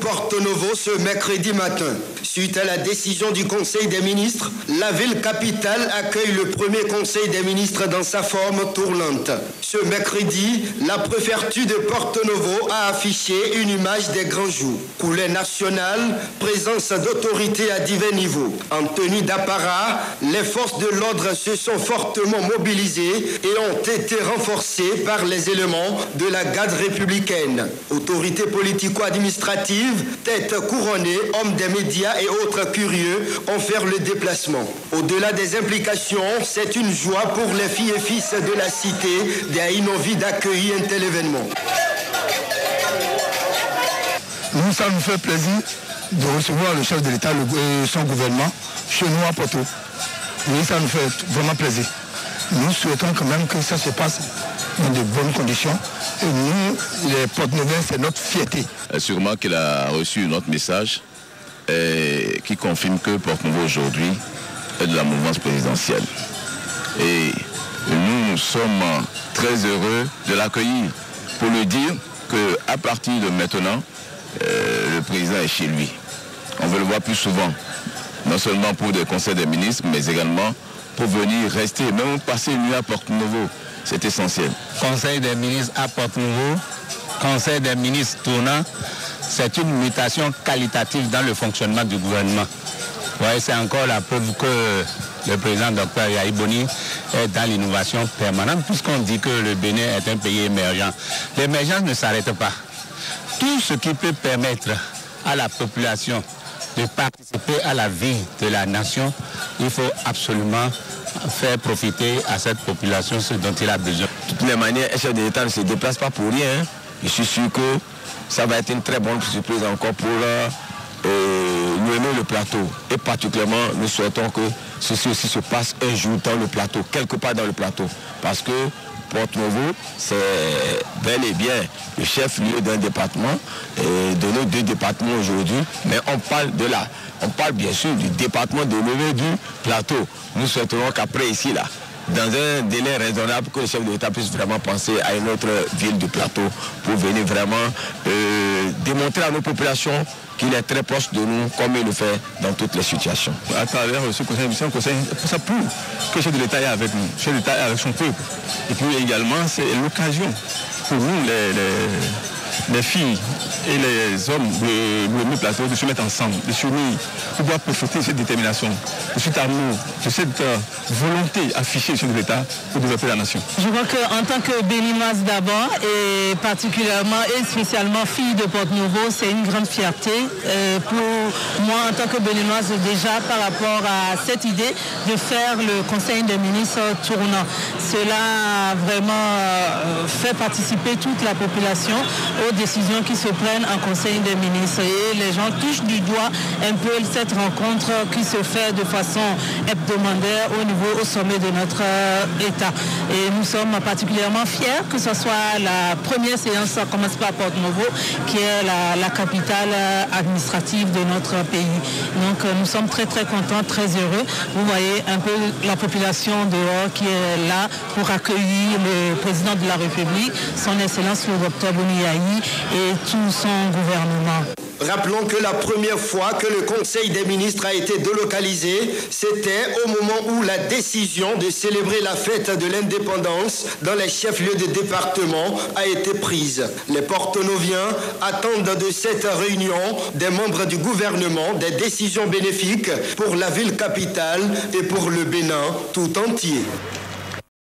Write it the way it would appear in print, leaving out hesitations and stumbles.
Porto Novo ce mercredi matin. Suite à la décision du Conseil des ministres, la ville capitale accueille le premier Conseil des ministres dans sa forme tournante. Ce mercredi, la préfecture de Porto Novo a affiché une image des grands jours. Coulée nationale, présence d'autorités à divers niveaux. En tenue d'apparat, les forces de l'ordre se sont fortement mobilisées et ont été renforcées par les éléments de la garde républicaine. Autorités politico-administratives, têtes couronnées, hommes des médias et autres curieux ont fait le déplacement. Au-delà des implications, c'est une joie pour les filles et fils de la cité d'Aïnovi d'accueillir un tel événement. Nous, ça nous fait plaisir de recevoir le chef de l'État et son gouvernement chez nous à Porto. Oui, ça nous fait vraiment plaisir. Nous souhaitons quand même que ça se passe dans de bonnes conditions. Et nous, les Porto-Novains, c'est notre fierté. Sûrement qu'il a reçu notre message qui confirme que Porto-Novo aujourd'hui est de la mouvance présidentielle. Et nous sommes très heureux de l'accueillir pour lui dire qu'à partir de maintenant, le président est chez lui. On veut le voir plus souvent, non seulement pour des conseils des ministres, mais également pour venir rester, même passer une nuit à Porto-Novo. C'est essentiel. Conseil des ministres à Porto-Novo, Conseil des ministres tournant, c'est une mutation qualitative dans le fonctionnement du gouvernement. Ouais, c'est encore la preuve que le président Dr Yahi Boni est dans l'innovation permanente, puisqu'on dit que le Bénin est un pays émergent. L'émergence ne s'arrête pas. Tout ce qui peut permettre à la population de participer à la vie de la nation, il faut absolument faire profiter à cette population ce dont il a besoin. De toutes les manières, un chef de l'État ne se déplace pas pour rien. Je suis sûr que ça va être une très bonne surprise encore pour nous aimer le plateau. Et particulièrement, nous souhaitons que ceci aussi se passe un jour dans le plateau, quelque part dans le plateau. Parce que Porto Novo, c'est bel et bien le chef-lieu d'un département, et de nos deux départements aujourd'hui, mais on parle bien sûr du département de Novo du plateau. Nous souhaiterons qu'après ici, là, dans un délai raisonnable, que le chef de l'État puisse vraiment penser à une autre ville du plateau pour venir vraiment démontrer à nos populations qu'il est très proche de nous, comme il le fait dans toutes les situations. À travers ce conseil, ça prouve que le chef de l'État est avec nous, le chef de l'État est avec son peuple. Et puis également, c'est l'occasion pour nous, les filles et les hommes de plateau de se mettre ensemble, de s'unir, pour pouvoir profiter de cette détermination, de cet amour, de cette volonté affichée du chef de l'État pour développer la nation. Je crois qu'en tant que béninoise d'abord, et particulièrement et spécialement fille de Porto Novo, c'est une grande fierté pour moi en tant que béninoise déjà par rapport à cette idée de faire le Conseil des ministres tournant. Cela a vraiment fait participer toute la population aux décisions qui se prennent en Conseil des ministres. Et les gens touchent du doigt un peu cette rencontre qui se fait de façon hebdomadaire au sommet de notre État. Et nous sommes particulièrement fiers que ce soit la première séance, ça commence par Porto Novo, qui est la capitale administrative de notre pays. Donc nous sommes très très contents, très heureux. Vous voyez un peu la population dehors qui est là pour accueillir le président de la République, son Excellence le Dr Boni Yahi et tout son gouvernement. Rappelons que la première fois que le Conseil des ministres a été délocalisé, c'était au moment où la décision de célébrer la fête de l'indépendance dans les chefs-lieux de département a été prise. Les Porto-Noviens attendent de cette réunion des membres du gouvernement des décisions bénéfiques pour la ville capitale et pour le Bénin tout entier.